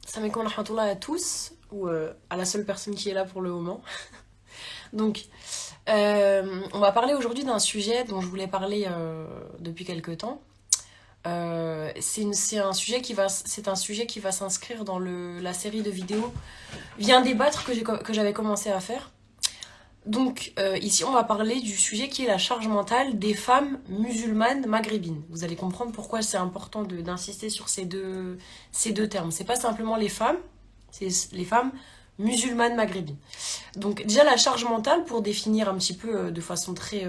Salam alaikum wa rahmatullah à tous, ou à la seule personne qui est là pour le moment. Donc, on va parler aujourd'hui d'un sujet dont je voulais parler depuis quelque temps. C'est un sujet qui va s'inscrire dans la série de vidéos Viens débattre que j'avais commencé à faire. Donc, ici, on va parler du sujet qui est la charge mentale des femmes musulmanes maghrébines. Vous allez comprendre pourquoi c'est important d'insister sur ces deux termes. C'est pas simplement les femmes, c'est les femmes musulmanes maghrébines. Donc, déjà, la charge mentale, pour définir un petit peu de façon très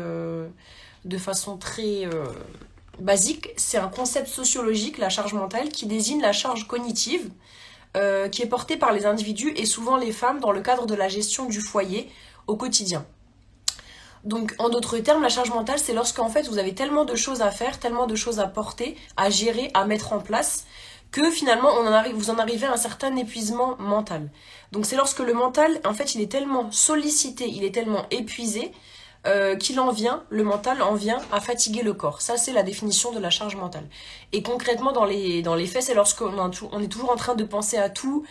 basique, c'est un concept sociologique, la charge mentale, qui désigne la charge cognitive qui est portée par les individus et souvent les femmes dans le cadre de la gestion du foyer au quotidien. Donc, en d'autres termes, la charge mentale, c'est lorsqu'en fait vous avez tellement de choses à faire, tellement de choses à porter, à gérer, à mettre en place, que finalement vous en arrivez à un certain épuisement mental. Donc c'est lorsque le mental, en fait, il est tellement sollicité, il est tellement épuisé, le mental en vient à fatiguer le corps. Ça, c'est la définition de la charge mentale. Et concrètement, dans les faits, c'est on est toujours en train de penser à tout,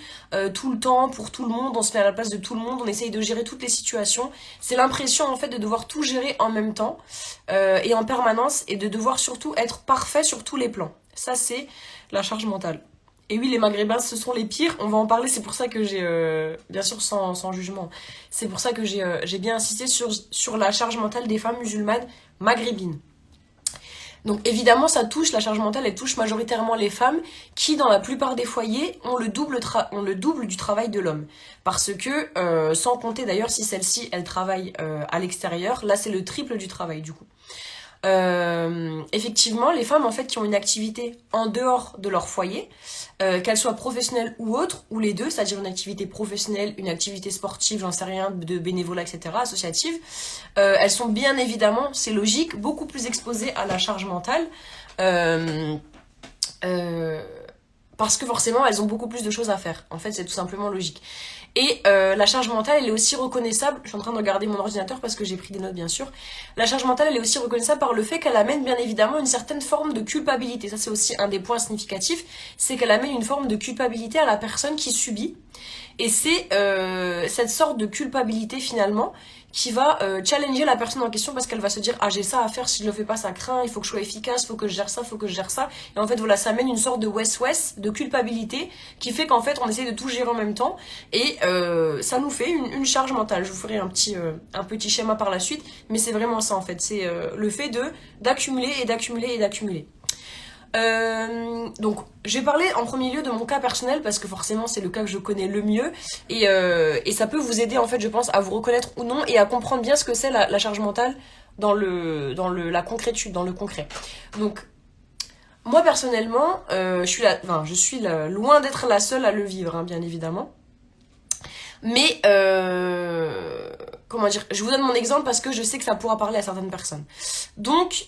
tout le temps, pour tout le monde, on se met à la place de tout le monde, on essaye de gérer toutes les situations. C'est l'impression, en fait, de devoir tout gérer en même temps, et en permanence, et de devoir surtout être parfait sur tous les plans. Ça, c'est la charge mentale. Et oui, les maghrébins, ce sont les pires. On va en parler, c'est pour ça que j'ai, bien sûr sans jugement, c'est pour ça que j'ai bien insisté sur la charge mentale des femmes musulmanes maghrébines. Donc évidemment, la charge mentale, elle touche majoritairement les femmes qui, dans la plupart des foyers, ont le double du travail de l'homme. Parce que, sans compter d'ailleurs si celle-ci, elle travaille à l'extérieur, là c'est le triple du travail du coup. Effectivement, les femmes en fait qui ont une activité en dehors de leur foyer, qu'elle soit professionnelle ou autre, ou les deux, c'est-à-dire une activité professionnelle, une activité sportive, j'en sais rien, de bénévolat, etc., associative, elles sont bien évidemment, c'est logique, beaucoup plus exposées à la charge mentale, euh, euh, parce que forcément elles ont beaucoup plus de choses à faire. En fait, c'est tout simplement logique. Et la charge mentale, elle est aussi reconnaissable, je suis en train de regarder mon ordinateur parce que j'ai pris des notes bien sûr, la charge mentale, elle est aussi reconnaissable par le fait qu'elle amène bien évidemment une certaine forme de culpabilité. Ça, c'est aussi un des points significatifs, c'est qu'elle amène une forme de culpabilité à la personne qui subit. Et c'est cette sorte de culpabilité finalement qui va challenger la personne en question parce qu'elle va se dire ah j'ai ça à faire, si je le fais pas ça craint, il faut que je sois efficace, il faut que je gère ça, il faut que je gère ça. Et en fait voilà, ça amène une sorte de west-west, de culpabilité qui fait qu'en fait on essaie de tout gérer en même temps et ça nous fait une charge mentale. Je vous ferai un petit schéma par la suite, mais c'est vraiment ça en fait, c'est le fait d'accumuler et d'accumuler et d'accumuler. Donc, je vais parler en premier lieu de mon cas personnel parce que forcément c'est le cas que je connais le mieux et ça peut vous aider en fait je pense à vous reconnaître ou non et à comprendre bien ce que c'est la charge mentale la concrétude, dans le concret. Donc, moi personnellement, je suis loin d'être la seule à le vivre, hein, bien évidemment. Mais, comment dire, je vous donne mon exemple parce que je sais que ça pourra parler à certaines personnes. Donc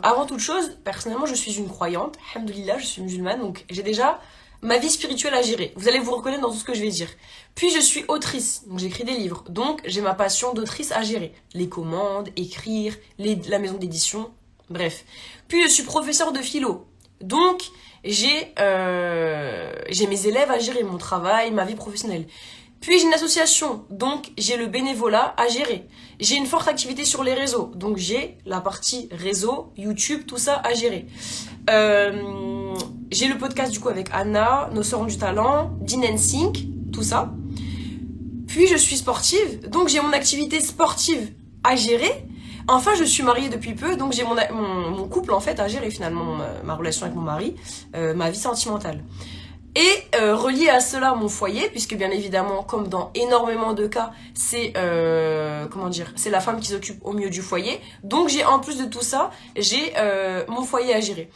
avant toute chose, personnellement, je suis une croyante. Alhamdoulilah, je suis musulmane, donc j'ai déjà ma vie spirituelle à gérer. Vous allez vous reconnaître dans tout ce que je vais dire. Puis je suis autrice, donc j'écris des livres. Donc j'ai ma passion d'autrice à gérer. Les commandes, écrire, la maison d'édition, bref. Puis je suis professeur de philo. Donc j'ai mes élèves à gérer, mon travail, ma vie professionnelle. Puis j'ai une association, donc j'ai le bénévolat à gérer. J'ai une forte activité sur les réseaux, donc j'ai la partie réseau, YouTube, tout ça à gérer. J'ai le podcast du coup avec Anna, Nos Sœurs ont du talent, Dean and Sync, tout ça. Puis je suis sportive, donc j'ai mon activité sportive à gérer. Enfin, je suis mariée depuis peu, donc j'ai mon couple en fait à gérer finalement, ma relation avec mon mari, ma vie sentimentale. Et relié à cela, mon foyer, puisque bien évidemment, comme dans énormément de cas, c'est c'est la femme qui s'occupe au mieux du foyer. Donc j'ai en plus de tout ça, j'ai mon foyer à gérer.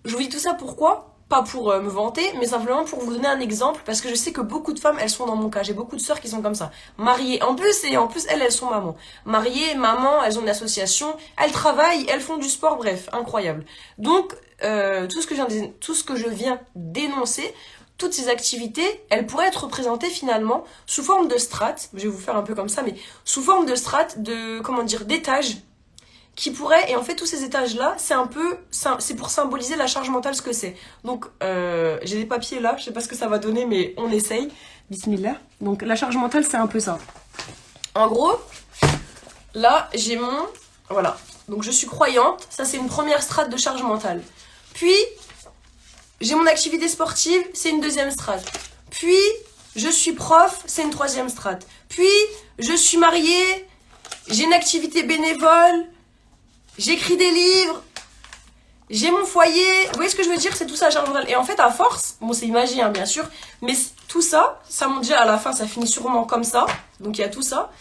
Je vous dis tout ça pourquoi ? Pas pour me vanter, mais simplement pour vous donner un exemple, parce que je sais que beaucoup de femmes, elles sont dans mon cas. J'ai beaucoup de sœurs qui sont comme ça, mariées. En plus elles sont mamans. Mariées, maman, elles ont une association, elles travaillent, elles font du sport, bref, incroyable. Donc tout ce que je viens d'énoncer, toutes ces activités, elles pourraient être représentées finalement sous forme de strates, je vais vous faire un peu comme ça, mais sous forme de strates, d'étages qui pourrait, et en fait tous ces étages là c'est pour symboliser la charge mentale, ce que c'est. Donc j'ai des papiers là, je sais pas ce que ça va donner mais on essaye. Bismillah. Donc la charge mentale c'est un peu ça. En gros, là j'ai voilà, donc je suis croyante, ça c'est une première strate de charge mentale. Puis j'ai mon activité sportive, c'est une deuxième strate. Puis je suis prof, c'est une troisième strate. Puis je suis mariée, j'ai une activité bénévole, j'écris des livres, j'ai mon foyer. Vous voyez ce que je veux dire? C'est tout ça la charge mentale. Et en fait, à force, bon, c'est imagé, hein, bien sûr, mais tout ça, ça monte déjà à la fin, ça finit sûrement comme ça. Donc il y a tout ça,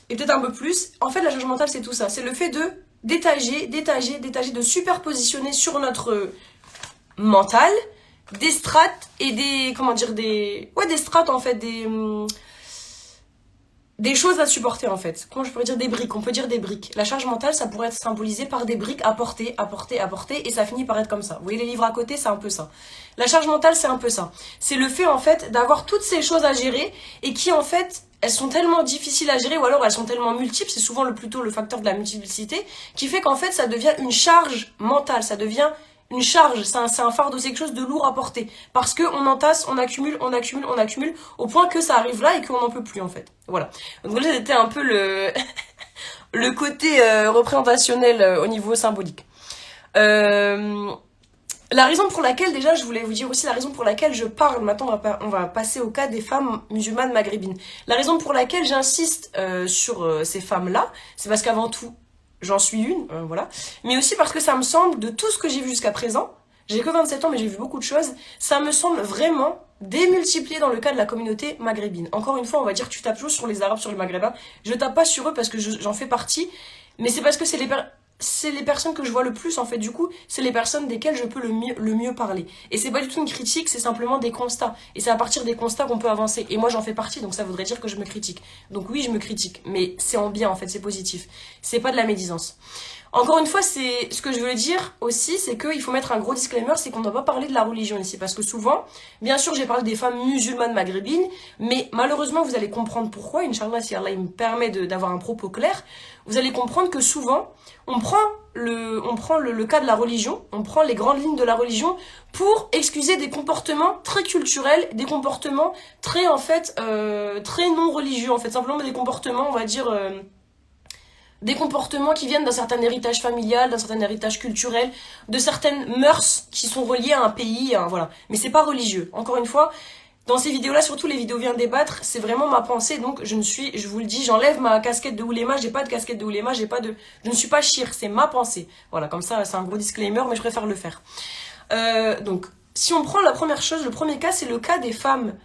et peut-être un peu plus. En fait, la charge mentale, c'est tout ça. C'est le fait de détacher, de superpositionner sur notre mental des strates et des, comment dire, des strates en fait, des choses à supporter en fait. Comment je pourrais dire? Des briques, on peut dire des briques. La charge mentale, ça pourrait être symbolisé par des briques à porter, et ça finit par être comme ça. Vous voyez les livres à côté, c'est un peu ça. La charge mentale, c'est un peu ça. C'est le fait en fait d'avoir toutes ces choses à gérer et qui en fait, elles sont tellement difficiles à gérer ou alors elles sont tellement multiples, c'est souvent plutôt le facteur de la multiplicité qui fait qu'en fait ça devient une charge mentale, ça devient une charge, c'est un fardeau, c'est quelque chose de lourd à porter. Parce qu'on entasse, on accumule, au point que ça arrive là et qu'on n'en peut plus en fait. Voilà. Donc là c'était un peu le, le côté représentationnel au niveau symbolique. La raison pour laquelle, déjà, je voulais vous dire aussi la raison pour laquelle je parle, maintenant on va passer au cas des femmes musulmanes maghrébines. La raison pour laquelle j'insiste sur ces femmes-là, c'est parce qu'avant tout, j'en suis une, voilà. Mais aussi parce que ça me semble, de tout ce que j'ai vu jusqu'à présent, j'ai que 27 ans mais j'ai vu beaucoup de choses, ça me semble vraiment démultiplié dans le cas de la communauté maghrébine. Encore une fois, on va dire que tu tapes toujours sur les Arabes, sur les Maghrébins. Je tape pas sur eux parce que j'en fais partie, mais c'est parce que c'est les personnes que je vois le plus en fait, du coup c'est les personnes desquelles je peux le mieux parler, et c'est pas du tout une critique, c'est simplement des constats, et c'est à partir des constats qu'on peut avancer, et moi j'en fais partie, donc ça voudrait dire que je me critique. Donc oui, je me critique, mais c'est en bien en fait, c'est positif, c'est pas de la médisance. Encore une fois, c'est ce que je veux dire aussi, c'est qu'il faut mettre un gros disclaimer, c'est qu'on ne doit pas parler de la religion ici, parce que souvent, bien sûr j'ai parlé des femmes musulmanes maghrébines, mais malheureusement vous allez comprendre pourquoi, Inch'Allah, si Allah il me permet d'avoir un propos clair, vous allez comprendre que souvent on prend le cas de la religion, on prend les grandes lignes de la religion pour excuser des comportements très culturels, des comportements très en fait très non religieux en fait, simplement des comportements, on va dire des comportements qui viennent d'un certain héritage familial, d'un certain héritage culturel, de certaines mœurs qui sont reliées à un pays, voilà. Mais c'est pas religieux. Encore une fois, dans ces vidéos-là, surtout les vidéos Viens débattre, c'est vraiment ma pensée, donc je vous le dis, j'enlève ma casquette de ouléma, j'ai pas de casquette de ouléma, je ne suis pas shir, c'est ma pensée. Voilà, comme ça, c'est un gros disclaimer, mais je préfère le faire. Donc, si on prend la première chose, le premier cas, c'est le cas des femmes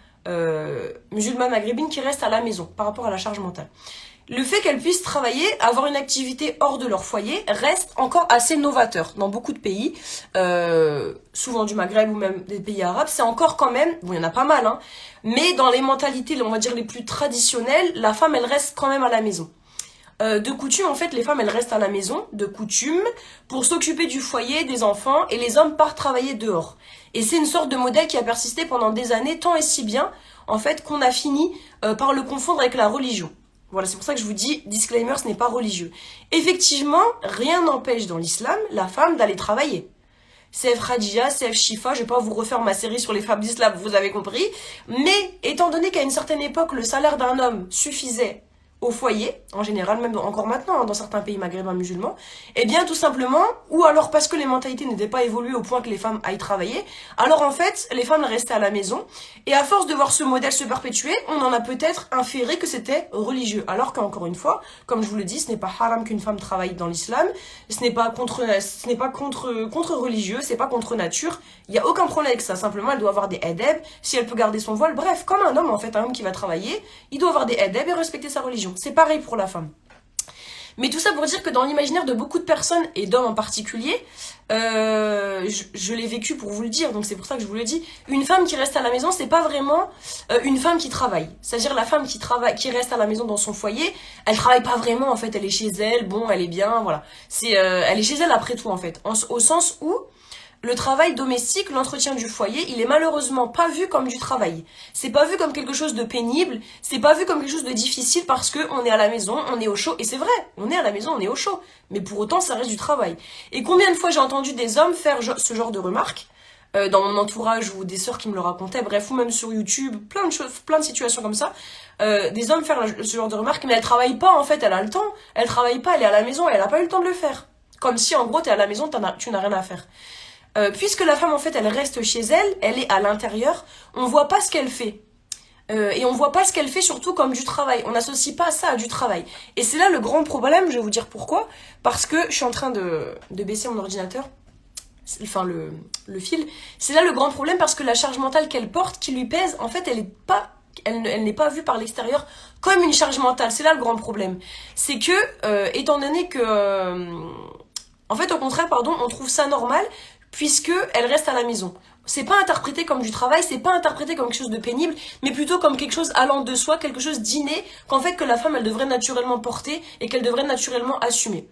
musulmanes maghrébines qui restent à la maison, par rapport à la charge mentale. Le fait qu'elles puissent travailler, avoir une activité hors de leur foyer, reste encore assez novateur. Dans beaucoup de pays, souvent du Maghreb ou même des pays arabes, c'est encore quand même, bon il y en a pas mal, hein, mais dans les mentalités, on va dire les plus traditionnelles, la femme elle reste quand même à la maison. De coutume, en fait, les femmes elles restent à la maison, de coutume, pour s'occuper du foyer, des enfants, et les hommes partent travailler dehors. Et c'est une sorte de modèle qui a persisté pendant des années, tant et si bien, en fait, qu'on a fini par le confondre avec la religion. Voilà, c'est pour ça que je vous dis, disclaimer, ce n'est pas religieux. Effectivement, rien n'empêche dans l'islam la femme d'aller travailler. CF Khadija, CF Shifa, je vais pas vous refaire ma série sur les femmes d'islam, vous avez compris. Mais, étant donné qu'à une certaine époque, le salaire d'un homme suffisait au foyer, en général, même encore maintenant, dans certains pays maghrébins musulmans, eh bien tout simplement, ou alors parce que les mentalités n'étaient pas évoluées au point que les femmes aillent travailler, alors en fait, les femmes restaient à la maison, et à force de voir ce modèle se perpétuer, on en a peut-être inféré que c'était religieux, alors qu'encore une fois, comme je vous le dis, ce n'est pas haram qu'une femme travaille dans l'islam, ce n'est pas contre religieux, c'est pas contre nature, il n'y a aucun problème avec ça, simplement elle doit avoir des adab, si elle peut garder son voile, bref, comme un homme en fait, un homme qui va travailler, il doit avoir des adab et respecter sa religion. C'est pareil pour la femme. Mais tout ça pour dire que dans l'imaginaire de beaucoup de personnes, et d'hommes en particulier, je l'ai vécu pour vous le dire, donc c'est pour ça que je vous le dis, une femme qui reste à la maison, c'est pas vraiment une femme qui travaille. C'est-à-dire la femme qui reste à la maison dans son foyer, elle travaille pas vraiment en fait, elle est chez elle, bon, elle est bien, voilà. Elle est chez elle après tout en fait, au sens où le travail domestique, l'entretien du foyer, il est malheureusement pas vu comme du travail. C'est pas vu comme quelque chose de pénible, c'est pas vu comme quelque chose de difficile parce que on est à la maison, on est au chaud, et c'est vrai, on est à la maison, on est au chaud. Mais pour autant, ça reste du travail. Et combien de fois j'ai entendu des hommes faire ce genre de remarques dans mon entourage ou des sœurs qui me le racontaient, bref, ou même sur YouTube, plein de choses, plein de situations comme ça, des hommes faire ce genre de remarques, mais elle travaille pas en fait, elle a le temps, elle travaille pas, elle est à la maison, elle a pas eu le temps de le faire. Comme si en gros t'es à la maison, tu n'as rien à faire. Puisque la femme en fait elle reste chez elle, elle est à l'intérieur, on voit pas ce qu'elle fait. Et on voit pas ce qu'elle fait surtout comme du travail. On n'associe pas ça à du travail. Et c'est là le grand problème, je vais vous dire pourquoi. Parce que je suis en train de baisser mon ordinateur, enfin le fil. C'est là le grand problème parce que la charge mentale qu'elle porte, qui lui pèse, en fait elle n'est pas vue par l'extérieur comme une charge mentale. C'est là le grand problème. C'est que, étant donné que... en fait, au contraire, pardon, on trouve ça normal puisque elle reste à la maison. C'est pas interprété comme du travail, c'est pas interprété comme quelque chose de pénible, mais plutôt comme quelque chose allant de soi, quelque chose d'inné, qu'en fait que la femme elle devrait naturellement porter et qu'elle devrait naturellement assumer.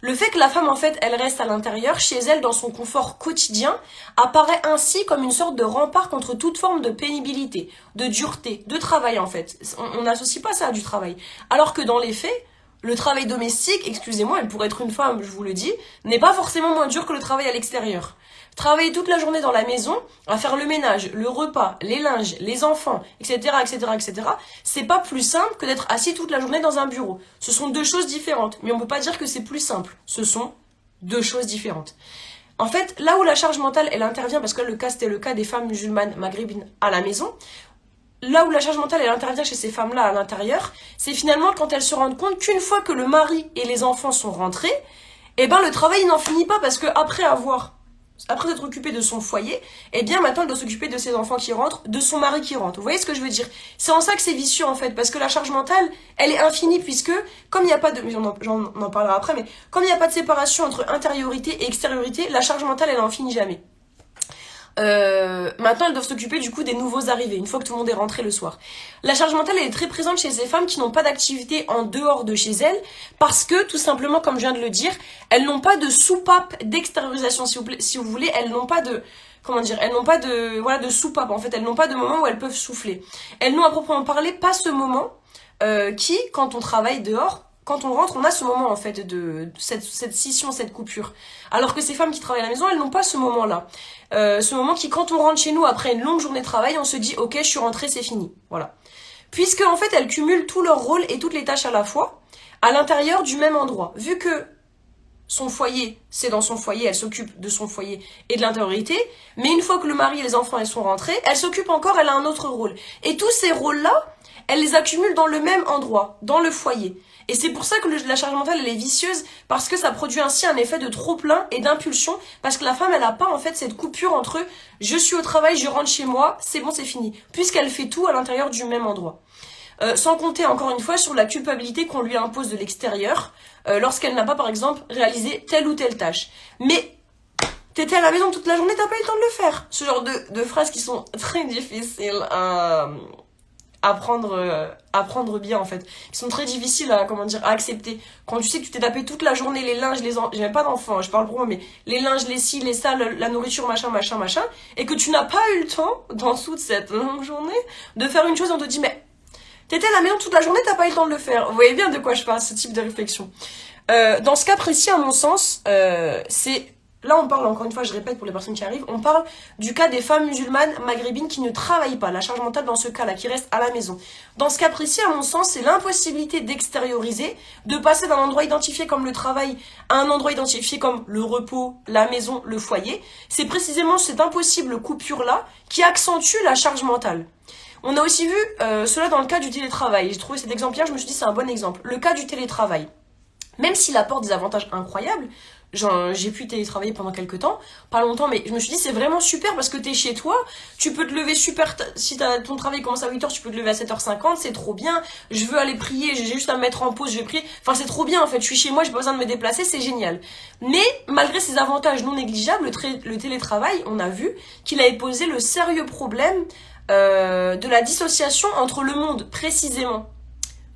Le fait que la femme en fait elle reste à l'intérieur, chez elle dans son confort quotidien, apparaît ainsi comme une sorte de rempart contre toute forme de pénibilité, de dureté, de travail en fait. On n'associe pas ça à du travail. Alors que dans les faits, le travail domestique, excusez-moi, elle pourrait être une femme, je vous le dis, n'est pas forcément moins dur que le travail à l'extérieur. Travailler toute la journée dans la maison, à faire le ménage, le repas, les linges, les enfants, etc., etc., etc., c'est pas plus simple que d'être assis toute la journée dans un bureau. Ce sont deux choses différentes, mais on peut pas dire que c'est plus simple. Ce sont deux choses différentes. En fait, là où la charge mentale, elle intervient, parce que le cas, c'était le cas des femmes musulmanes maghrébines à la maison, là où la charge mentale, elle intervient chez ces femmes-là à l'intérieur, c'est finalement quand elles se rendent compte qu'une fois que le mari et les enfants sont rentrés, eh ben le travail n'en finit pas parce que après s'être occupée de son foyer, eh bien maintenant elle doit s'occuper de ses enfants qui rentrent, de son mari qui rentre. Vous voyez ce que je veux dire? C'est en ça que c'est vicieux en fait, parce que la charge mentale, elle est infinie puisque, comme il n'y a pas de, mais on en parlera après, mais comme il n'y a pas de séparation entre intériorité et extériorité, la charge mentale elle n'en finit jamais. Maintenant elles doivent s'occuper du coup des nouveaux arrivés une fois que tout le monde est rentré le soir. La charge mentale elle est très présente chez ces femmes qui n'ont pas d'activité en dehors de chez elles parce que tout simplement comme je viens de le dire, elles n'ont pas de soupape d'extériorisation si vous voulez, elles n'ont pas de elles n'ont pas de soupape en fait, elles n'ont pas de moment où elles peuvent souffler. Elles n'ont à proprement parler pas ce moment qui quand on travaille dehors, quand on rentre, on a ce moment en fait de cette scission, cette coupure. Alors que ces femmes qui travaillent à la maison, elles n'ont pas ce moment-là. Ce moment qui, quand on rentre chez nous après une longue journée de travail, on se dit ok, je suis rentrée, c'est fini. Voilà. Puisque en fait, elles cumulent tous leurs rôles et toutes les tâches à la fois à l'intérieur du même endroit. Vu que son foyer, c'est dans son foyer, elle s'occupe de son foyer et de l'intériorité, mais une fois que le mari et les enfants elles sont rentrés, elle s'occupe encore, elle a un autre rôle. Et tous ces rôles-là, elle les accumule dans le même endroit, dans le foyer. Et c'est pour ça que la charge mentale, elle est vicieuse, parce que ça produit ainsi un effet de trop-plein et d'impulsion, parce que la femme, elle a pas en fait cette coupure entre je suis au travail, je rentre chez moi, c'est bon, c'est fini, puisqu'elle fait tout à l'intérieur du même endroit. Sans compter encore une fois sur la culpabilité qu'on lui impose de l'extérieur, lorsqu'elle n'a pas par exemple réalisé telle ou telle tâche. Mais t'étais à la maison toute la journée, t'as pas eu le temps de le faire. Ce genre de phrases qui sont très difficiles à prendre bien en fait, qui sont très difficiles à accepter. Quand tu sais que tu t'es tapé toute la journée les linges, j'ai pas d'enfants, je parle pour moi, mais les linges, les ci, les ça, la nourriture, machin, et que tu n'as pas eu le temps dans toute cette longue journée de faire une chose, on te dit mais t'étais à la maison toute la journée, t'as pas eu le temps de le faire. Vous voyez bien de quoi je parle, ce type de réflexion. Dans ce cas précis, à mon sens, c'est... Là, on parle, encore une fois, je répète pour les personnes qui arrivent, on parle du cas des femmes musulmanes maghrébines qui ne travaillent pas, la charge mentale dans ce cas-là, qui restent à la maison. Dans ce cas précis, à mon sens, c'est l'impossibilité d'extérioriser, de passer d'un endroit identifié comme le travail à un endroit identifié comme le repos, la maison, le foyer. C'est précisément cette impossible coupure-là qui accentue la charge mentale. On a aussi vu cela dans le cas du télétravail. J'ai trouvé cet exemple hier, je me suis dit c'est un bon exemple. Le cas du télétravail. Même s'il apporte des avantages incroyables, j'ai pu télétravailler pendant quelques temps, pas longtemps, mais je me suis dit c'est vraiment super parce que t'es chez toi, tu peux te lever si ton travail commence à 8h, tu peux te lever à 7h50, c'est trop bien, je veux aller prier, j'ai juste à me mettre en pause, je vais prier, enfin c'est trop bien en fait, je suis chez moi, j'ai pas besoin de me déplacer, c'est génial. Mais malgré ces avantages non négligeables, le télétravail, on a vu qu'il avait posé le sérieux problème de la dissociation entre le monde précisément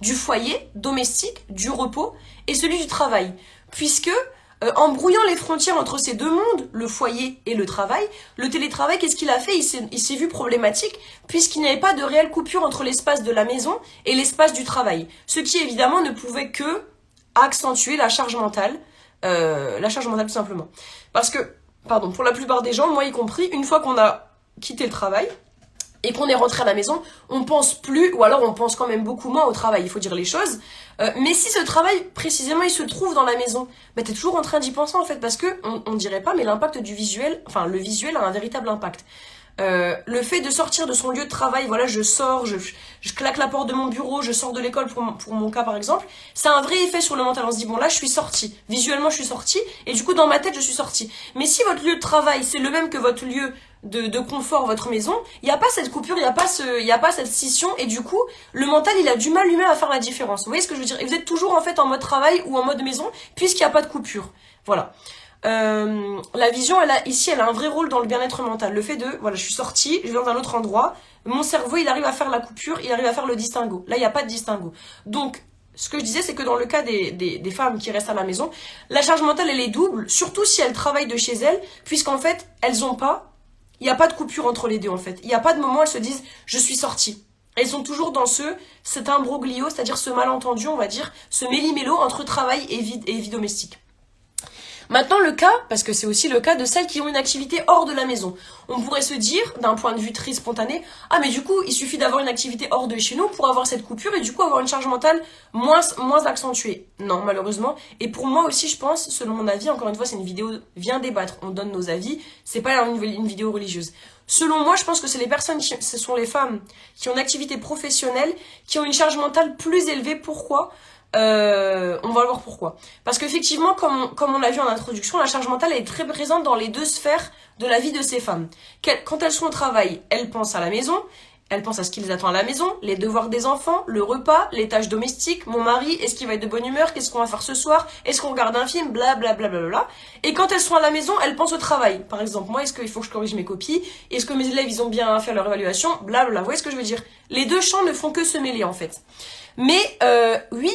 du foyer domestique, du repos et celui du travail, puisque en brouillant les frontières entre ces deux mondes, le foyer et le travail, le télétravail, qu'est-ce qu'il a fait? Il s'est vu problématique puisqu'il n'y avait pas de réelle coupure entre l'espace de la maison et l'espace du travail. Ce qui évidemment ne pouvait que accentuer la charge mentale tout simplement. Parce que, pardon, pour la plupart des gens, moi y compris, une fois qu'on a quitté le travail, et qu'on est rentré à la maison, on pense plus, ou alors on pense quand même beaucoup moins au travail, il faut dire les choses. Mais si ce travail, précisément, il se trouve dans la maison, bah t'es toujours en train d'y penser en fait, parce que on dirait pas, mais l'impact du visuel, enfin le visuel a un véritable impact. Le fait de sortir de son lieu de travail, voilà, je sors, je claque la porte de mon bureau, je sors de l'école pour mon cas par exemple, ça a un vrai effet sur le mental. On se dit, bon là je suis sortie, visuellement je suis sortie, et du coup dans ma tête je suis sortie. Mais si votre lieu de travail c'est le même que votre lieu de confort, votre maison, il n'y a pas cette coupure, il y a pas cette scission, et du coup le mental il a du mal lui-même à faire la différence. Vous voyez ce que je veux dire? Et vous êtes toujours en fait en mode travail ou en mode maison, puisqu'il n'y a pas de coupure. Voilà. La vision, ici, elle a un vrai rôle dans le bien-être mental. Le fait de, voilà, je suis sortie, je vais dans un autre endroit, mon cerveau, il arrive à faire la coupure, il arrive à faire le distinguo. Là, il n'y a pas de distinguo. Donc, ce que je disais, c'est que dans le cas des femmes qui restent à la maison, la charge mentale, elle est double, surtout si elles travaillent de chez elles, puisqu'en fait, il n'y a pas de coupure entre les deux, en fait. Il n'y a pas de moment où elles se disent, je suis sortie. Elles sont toujours dans cet imbroglio, c'est-à-dire ce malentendu, on va dire, ce méli-mélo entre travail et vie domestique. Maintenant, le cas, parce que c'est aussi le cas de celles qui ont une activité hors de la maison. On pourrait se dire, d'un point de vue très spontané, ah mais du coup, il suffit d'avoir une activité hors de chez nous pour avoir cette coupure et du coup avoir une charge mentale moins accentuée. Non, malheureusement. Et pour moi aussi, je pense, selon mon avis, encore une fois, c'est une vidéo, viens débattre, on donne nos avis, c'est pas une vidéo religieuse. Selon moi, je pense que ce sont les femmes qui ont une activité professionnelle, qui ont une charge mentale plus élevée. Pourquoi ? On va voir pourquoi. Parce qu'effectivement, comme on l'a vu en introduction, la charge mentale est très présente dans les deux sphères de la vie de ces femmes. Quand elles sont au travail, elles pensent à la maison, elles pensent à ce qui les attend à la maison, les devoirs des enfants, le repas, les tâches domestiques, mon mari, est-ce qu'il va être de bonne humeur, qu'est-ce qu'on va faire ce soir, est-ce qu'on regarde un film, blablabla. Bla bla bla. Et quand elles sont à la maison, elles pensent au travail. Par exemple, moi, est-ce qu'il faut que je corrige mes copies, est-ce que mes élèves, ils ont bien fait leur évaluation, blablabla. Vous voyez ce que je veux dire? Les deux champs ne font que se mêler, en fait. Mais, oui,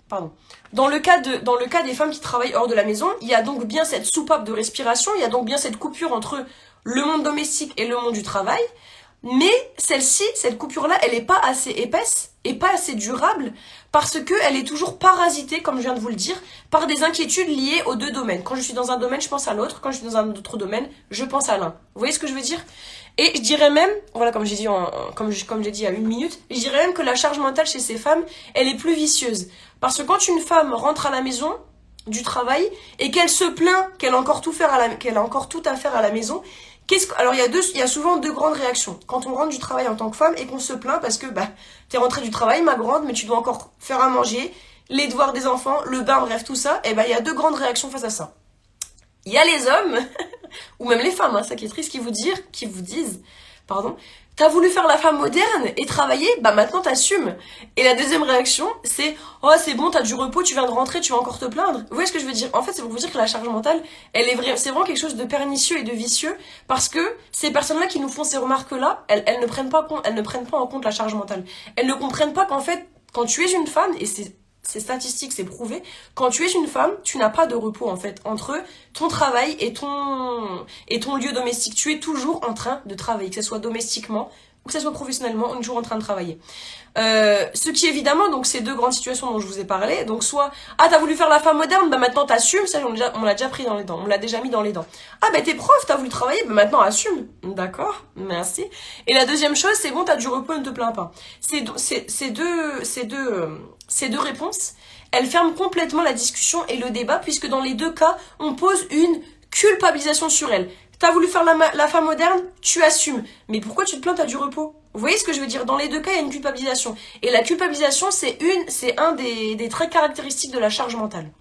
pardon. Dans le cas des femmes qui travaillent hors de la maison, il y a donc bien cette soupape de respiration, il y a donc bien cette coupure entre le monde domestique et le monde du travail, mais cette coupure-là, elle n'est pas assez épaisse et pas assez durable parce qu'elle est toujours parasitée, comme je viens de vous le dire, par des inquiétudes liées aux deux domaines. Quand je suis dans un domaine, je pense à l'autre. Quand je suis dans un autre domaine, je pense à l'un. Vous voyez ce que je veux dire? Et je dirais même, voilà, comme j'ai dit il y a 1 minute, je dirais même que la charge mentale chez ces femmes, elle est plus vicieuse. Parce que quand une femme rentre à la maison du travail et qu'elle se plaint qu'elle a encore tout à faire à la maison, alors il y a souvent deux grandes réactions. Quand on rentre du travail en tant que femme et qu'on se plaint parce que t'es rentrée du travail, ma grande, mais tu dois encore faire à manger, les devoirs des enfants, le bain, bref, tout ça, et il y a deux grandes réactions face à ça. Il y a les hommes, ou même les femmes, ça qui est triste, qui vous disent, t'as voulu faire la femme moderne et travailler, maintenant t'assumes. Et la deuxième réaction, c'est, oh c'est bon, t'as du repos, tu viens de rentrer, tu vas encore te plaindre. Vous voyez ce que je veux dire? En fait, c'est pour vous dire que la charge mentale, c'est vraiment quelque chose de pernicieux et de vicieux, parce que ces personnes-là qui nous font ces remarques-là, elles ne prennent pas en compte la charge mentale. Elles ne comprennent pas qu'en fait, quand tu es une femme, et c'est statistique, c'est prouvé, quand tu es une femme, tu n'as pas de repos en fait entre ton travail et ton lieu domestique. Tu es toujours en train de travailler, que ce soit domestiquement ou que ce soit professionnellement, on est toujours en train de travailler. Ce qui évidemment, donc ces deux grandes situations dont je vous ai parlé, donc soit t'as voulu faire la femme moderne, maintenant t'assumes, ça on l'a déjà pris dans les dents, on l'a déjà mis dans les dents. T'es prof, t'as voulu travailler, maintenant assume. D'accord, merci. Et la deuxième chose, c'est bon, t'as du repos, ne te plains pas. Ces deux réponses, elles ferment complètement la discussion et le débat, puisque dans les deux cas, on pose une culpabilisation sur elle. T'as voulu faire la femme moderne, tu assumes. Mais pourquoi tu te plains, t'as du repos? Vous voyez ce que je veux dire? Dans les deux cas, il y a une culpabilisation. Et la culpabilisation, c'est un des traits caractéristiques de la charge mentale.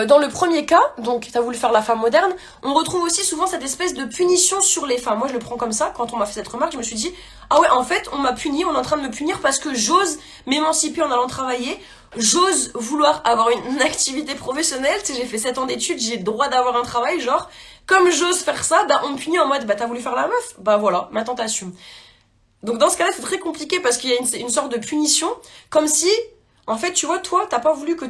Dans le premier cas, donc t'as voulu faire la femme moderne, on retrouve aussi souvent cette espèce de punition sur les femmes. Moi je le prends comme ça, quand on m'a fait cette remarque, je me suis dit, ah ouais, en fait on m'a puni, on est en train de me punir parce que j'ose m'émanciper en allant travailler, j'ose vouloir avoir une activité professionnelle, j'ai fait 7 ans d'études, j'ai le droit d'avoir un travail, genre, comme j'ose faire ça, on me punit en mode, t'as voulu faire la meuf, voilà, maintenant t'assumes. Donc dans ce cas-là c'est très compliqué parce qu'il y a une sorte de punition, comme si, en fait tu vois, toi t'as pas voulu que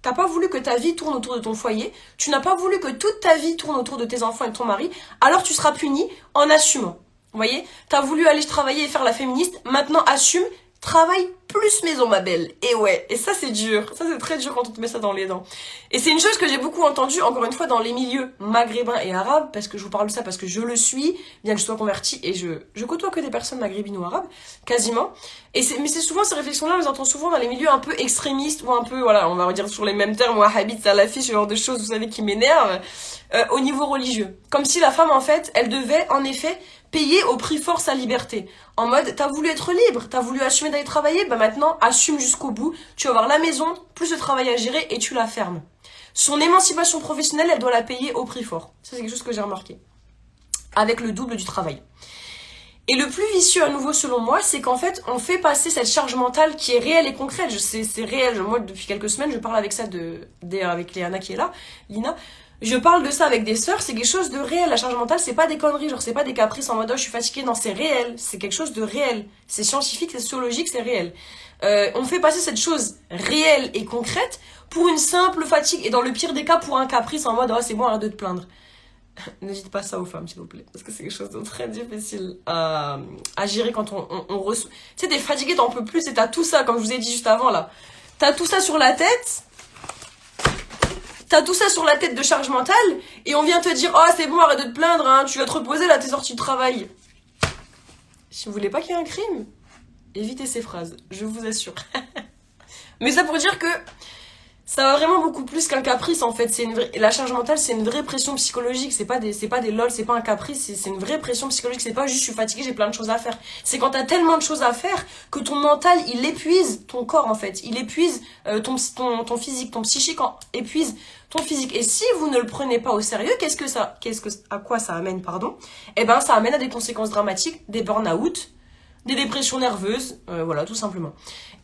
t'as pas voulu que ta vie tourne autour de ton foyer, tu n'as pas voulu que toute ta vie tourne autour de tes enfants et de ton mari, alors tu seras puni en assumant. Vous voyez, t'as voulu aller travailler et faire la féministe, maintenant assume, travaille plus maison ma belle. Et ouais, et ça c'est dur, ça c'est très dur quand on te met ça dans les dents. Et c'est une chose que j'ai beaucoup entendue, encore une fois, dans les milieux maghrébins et arabes, parce que je vous parle de ça parce que je le suis, bien que je sois convertie, et je côtoie que des personnes maghrébines ou arabes, quasiment. Mais c'est souvent ces réflexions-là, on les entend souvent dans les milieux un peu extrémistes, ou un peu, voilà, on va redire sur les mêmes termes, wahhabite, salafi, ce genre de choses, vous savez, qui m'énervent, au niveau religieux. Comme si la femme, en fait, elle devait, en effet, payer au prix fort sa liberté. En mode, t'as voulu être libre, t'as voulu assumer d'aller travailler, bah maintenant, assume jusqu'au bout. Tu vas avoir la maison, plus de travail à gérer et tu la fermes. Son émancipation professionnelle, elle doit la payer au prix fort. Ça, c'est quelque chose que j'ai remarqué. Avec le double du travail. Et le plus vicieux, à nouveau, selon moi, c'est qu'en fait, on fait passer cette charge mentale qui est réelle et concrète. C'est réel. Moi, depuis quelques semaines, je parle avec ça avec Léana qui est là, Lina. Je parle de ça avec des sœurs, c'est quelque chose de réel. La charge mentale, c'est pas des conneries, genre c'est pas des caprices en mode oh, je suis fatiguée. Non, c'est réel, c'est quelque chose de réel. C'est scientifique, c'est sociologique, c'est réel. On fait passer cette chose réelle et concrète pour une simple fatigue et dans le pire des cas pour un caprice en mode oh c'est bon, arrête de te plaindre. Ne dites pas ça aux femmes s'il vous plaît, parce que c'est quelque chose de très difficile à gérer quand on reçoit. Tu sais, t'es fatigué, t'en peux plus et t'as tout ça, comme je vous ai dit juste avant là. T'as tout ça sur la tête. T'as tout ça sur la tête de charge mentale et on vient te dire oh c'est bon arrête de te plaindre hein, tu vas te reposer là t'es sorti de travail. Si vous voulez pas qu'il y ait un crime, évitez ces phrases, je vous assure. Mais ça pour dire que ça va vraiment beaucoup plus qu'un caprice en fait. La charge mentale c'est une vraie pression psychologique, c'est pas des lol, c'est pas un caprice, c'est une vraie pression psychologique, c'est pas juste je suis fatiguée, j'ai plein de choses à faire. C'est quand t'as tellement de choses à faire que ton mental il épuise ton corps en fait, il épuise ton physique, ton psychique épuise ton physique. Et si vous ne le prenez pas au sérieux, à quoi ça amène, pardon? Eh ben ça amène à des conséquences dramatiques, des burn-out, des dépressions nerveuses, voilà, tout simplement.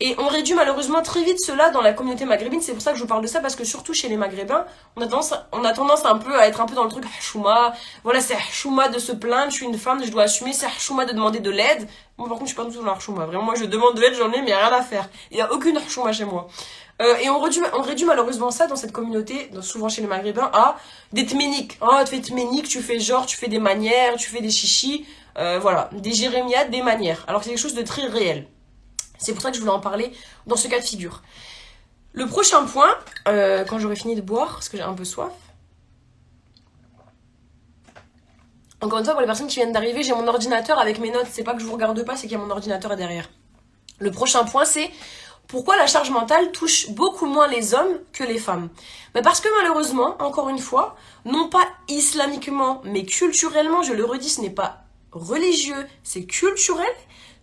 Et on réduit malheureusement très vite cela dans la communauté maghrébine, c'est pour ça que je vous parle de ça, parce que surtout chez les maghrébins, on a tendance un peu à être un peu dans le truc chouma, voilà, c'est chouma de se plaindre, je suis une femme, je dois assumer, c'est chouma de demander de l'aide. Moi par contre, je suis pas du tout dans la chouma, vraiment, moi je demande de l'aide, j'en ai, mais rien à faire. Il y a aucune chouma chez moi. Et on réduit malheureusement ça dans cette communauté, souvent chez les maghrébins, à des tméniques. Oh, tu fais tménique, tu fais genre, tu fais des manières, tu fais des chichis. Voilà, des jérémiades, des manières. Alors que c'est quelque chose de très réel. C'est pour ça que je voulais en parler dans ce cas de figure. Le prochain point, quand j'aurai fini de boire, parce que j'ai un peu soif. Encore une fois, pour les personnes qui viennent d'arriver, j'ai mon ordinateur avec mes notes. C'est pas que je vous regarde pas, c'est qu'il y a mon ordinateur derrière. Le prochain point, c'est pourquoi la charge mentale touche beaucoup moins les hommes que les femmes. Mais parce que malheureusement, encore une fois, non pas islamiquement, mais culturellement, je le redis, ce n'est pas religieux, c'est culturel.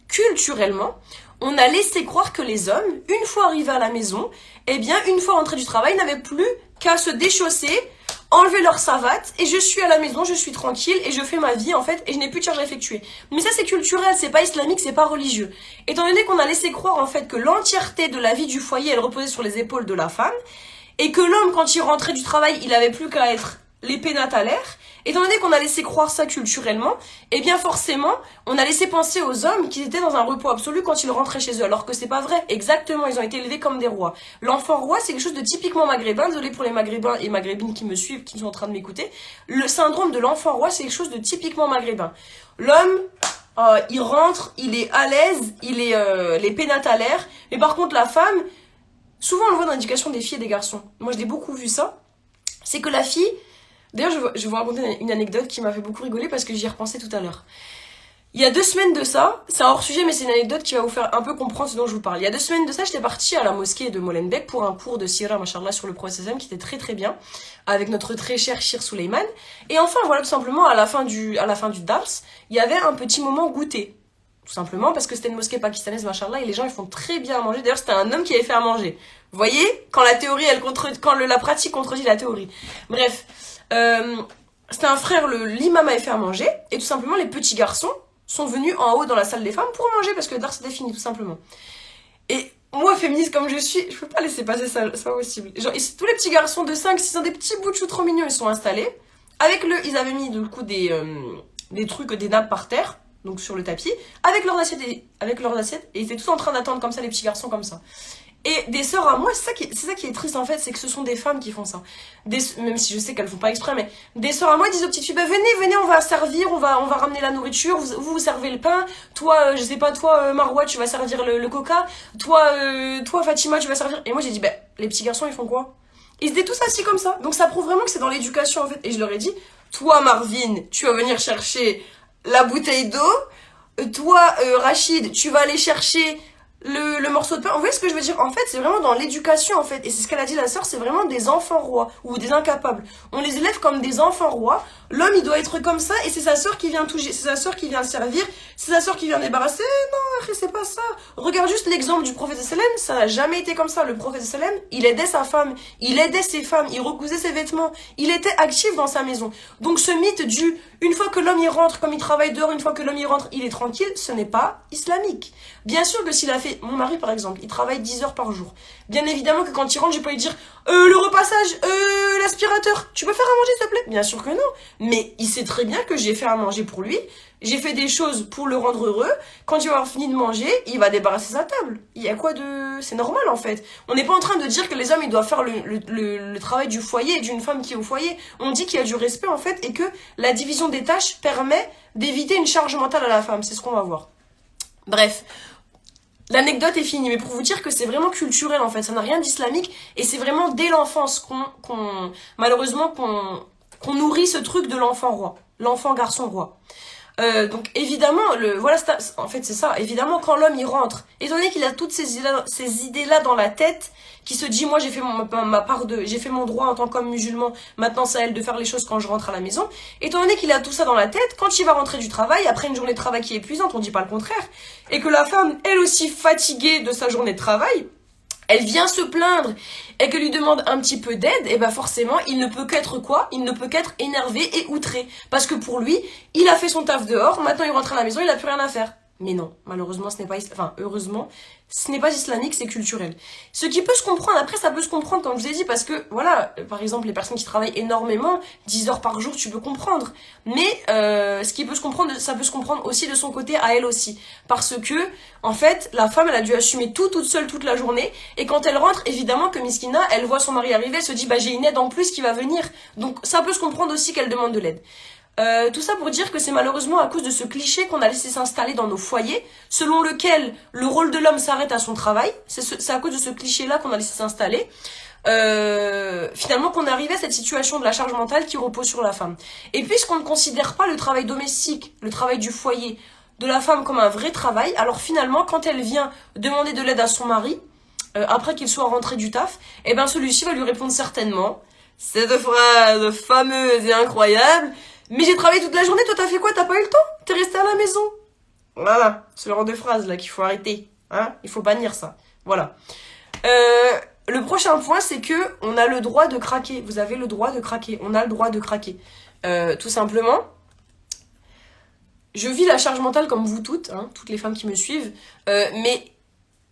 Culturellement, on a laissé croire que les hommes, une fois arrivés à la maison, eh bien, une fois rentrés du travail, n'avaient plus qu'à se déchausser, enlever leur savate, et je suis à la maison, je suis tranquille, et je fais ma vie, en fait, et je n'ai plus de charge à effectuer. Mais ça, c'est culturel, c'est pas islamique, c'est pas religieux. Étant donné qu'on a laissé croire, en fait, que l'entièreté de la vie du foyer, elle reposait sur les épaules de la femme, et que l'homme, quand il rentrait du travail, il avait plus qu'à être l'épée natalaire. Étant donné qu'on a laissé croire ça culturellement, eh bien forcément, on a laissé penser aux hommes qu'ils étaient dans un repos absolu quand ils rentraient chez eux, alors que c'est pas vrai. Exactement, ils ont été élevés comme des rois. L'enfant roi, c'est quelque chose de typiquement maghrébin. Désolé pour les maghrébins et maghrébines qui me suivent, qui sont en train de m'écouter. Le syndrome de l'enfant roi, c'est quelque chose de typiquement maghrébin. L'homme, il rentre, il est à l'aise, il est l'épée natalaire. Mais par contre, la femme, souvent on le voit dans l'éducation des filles et des garçons. Moi, je l'ai beaucoup vu ça. C'est que la fille... D'ailleurs, je vais vous raconter une anecdote qui m'a fait beaucoup rigoler parce que j'y ai repensé tout à l'heure. Il y a 2 semaines de ça, c'est un hors-sujet mais c'est une anecdote qui va vous faire un peu comprendre ce dont je vous parle. Il y a 2 semaines de ça, j'étais partie à la mosquée de Molenbeek pour un cours de Sira, machallah, sur le prophète qui était très très bien, avec notre très cher Shir Suleiman. Et enfin, voilà, tout simplement, à la fin du dars, il y avait un petit moment goûter. Tout simplement parce que c'était une mosquée pakistanaise, machallah, et les gens ils font très bien à manger. D'ailleurs, c'était un homme qui avait fait à manger. Vous voyez, quand la théorie, la pratique contredit la théorie. Bref. C'était un frère, l'imam avait fait à manger, et tout simplement les petits garçons sont venus en haut dans la salle des femmes pour manger parce que le dars c'était fini, tout simplement. Et moi, féministe comme je suis, je peux pas laisser passer ça, c'est pas possible. Genre, tous les petits garçons de 5-6 ans, des petits bouts de chou trop mignons, ils sont installés. Ils avaient mis du coup des trucs, des nappes par terre, donc sur le tapis, avec leurs assiettes, et ils étaient tous en train d'attendre comme ça, les petits garçons comme ça. Et des sœurs à moi, c'est ça qui est triste en fait, c'est que ce sont des femmes qui font ça. Même si je sais qu'elles font pas exprès, mais des sœurs à moi disent aux petites filles, bah venez, on va servir, on va ramener la nourriture, vous servez le pain, toi, je sais pas, toi, Maroua, tu vas servir le coca, toi, Fatima, tu vas servir. Et moi j'ai dit, bah les petits garçons, ils font quoi? Ils étaient tous assis comme ça. Donc ça prouve vraiment que c'est dans l'éducation en fait. Et je leur ai dit, toi, Marvin, tu vas venir chercher la bouteille d'eau. Toi, Rachid, tu vas aller chercher le morceau de pain. Vous voyez ce que je veux dire? En fait, c'est vraiment dans l'éducation, en fait. Et c'est ce qu'elle a dit, la sœur, c'est vraiment des enfants rois ou des incapables. On les élève comme des enfants rois. L'homme, il doit être comme ça et c'est sa sœur qui vient toucher, c'est sa sœur qui vient servir, c'est sa sœur qui vient débarrasser. Non, c'est pas ça. Regarde juste l'exemple du prophète sallam, ça n'a jamais été comme ça. Le prophète sallam, il aidait sa femme, il aidait ses femmes, il recousait ses vêtements, il était actif dans sa maison. Donc ce mythe du une fois que l'homme y rentre, comme il travaille dehors, une fois que l'homme y rentre, il est tranquille, ce n'est pas islamique. Bien sûr que s'il a fait, mon mari par exemple, il travaille 10 heures par jour. Bien évidemment que quand il rentre, je peux lui dire le repassage, l'aspirateur, tu peux faire à manger s'il te plaît? Bien sûr que non. Mais il sait très bien que j'ai fait à manger pour lui, j'ai fait des choses pour le rendre heureux. Quand il va avoir fini de manger, il va débarrasser sa table. Il y a quoi de... C'est normal en fait. On n'est pas en train de dire que les hommes ils doivent faire le travail du foyer et d'une femme qui est au foyer. On dit qu'il y a du respect en fait et que la division des tâches permet d'éviter une charge mentale à la femme. C'est ce qu'on va voir. Bref. L'anecdote est finie, mais pour vous dire que c'est vraiment culturel en fait, ça n'a rien d'islamique et c'est vraiment dès l'enfance malheureusement qu'on nourrit ce truc de l'enfant roi, l'enfant garçon roi. Donc évidemment, en fait c'est ça, évidemment quand l'homme y rentre, étant donné qu'il a toutes ces idées-là dans la tête, qui se dit moi j'ai fait j'ai fait mon droit en tant qu'homme musulman, maintenant c'est à elle de faire les choses quand je rentre à la maison, étant donné qu'il a tout ça dans la tête, quand il va rentrer du travail, après une journée de travail qui est épuisante, on dit pas le contraire, et que la femme, elle aussi fatiguée de sa journée de travail, elle vient se plaindre et qu'elle lui demande un petit peu d'aide, et ben forcément, il ne peut qu'être quoi? Il ne peut qu'être énervé et outré. Parce que pour lui, il a fait son taf dehors, maintenant il rentre à la maison, il a plus rien à faire. Mais non, malheureusement, ce n'est pas, enfin, heureusement, ce n'est pas islamique, c'est culturel. Ce qui peut se comprendre, après, ça peut se comprendre, comme je vous ai dit, parce que, voilà, par exemple, les personnes qui travaillent énormément, 10 heures par jour, tu peux comprendre. Mais, ce qui peut se comprendre, ça peut se comprendre aussi de son côté, à elle aussi. Parce que, en fait, la femme, elle a dû assumer tout toute seule toute la journée, et quand elle rentre, évidemment, que Miskina, elle voit son mari arriver, elle se dit, bah, j'ai une aide en plus qui va venir. Donc, ça peut se comprendre aussi qu'elle demande de l'aide. Tout ça pour dire que c'est malheureusement à cause de ce cliché qu'on a laissé s'installer dans nos foyers, selon lequel le rôle de l'homme s'arrête à son travail. C'est à cause de ce cliché-là qu'on a laissé s'installer. Finalement qu'on est arrivé à cette situation de la charge mentale qui repose sur la femme. Et puisqu'on ne considère pas le travail domestique, le travail du foyer, de la femme comme un vrai travail, alors finalement quand elle vient demander de l'aide à son mari, après qu'il soit rentré du taf, eh ben celui-ci va lui répondre certainement cette phrase fameuse et incroyable: mais j'ai travaillé toute la journée, toi t'as fait quoi? T'as pas eu le temps? T'es resté à la maison. Voilà, ce genre de phrase là qu'il faut arrêter. Hein, il faut bannir ça. Voilà. Le prochain point, c'est que on a le droit de craquer. Vous avez le droit de craquer. On a le droit de craquer. Tout simplement, je vis la charge mentale comme vous toutes, hein, toutes les femmes qui me suivent, mais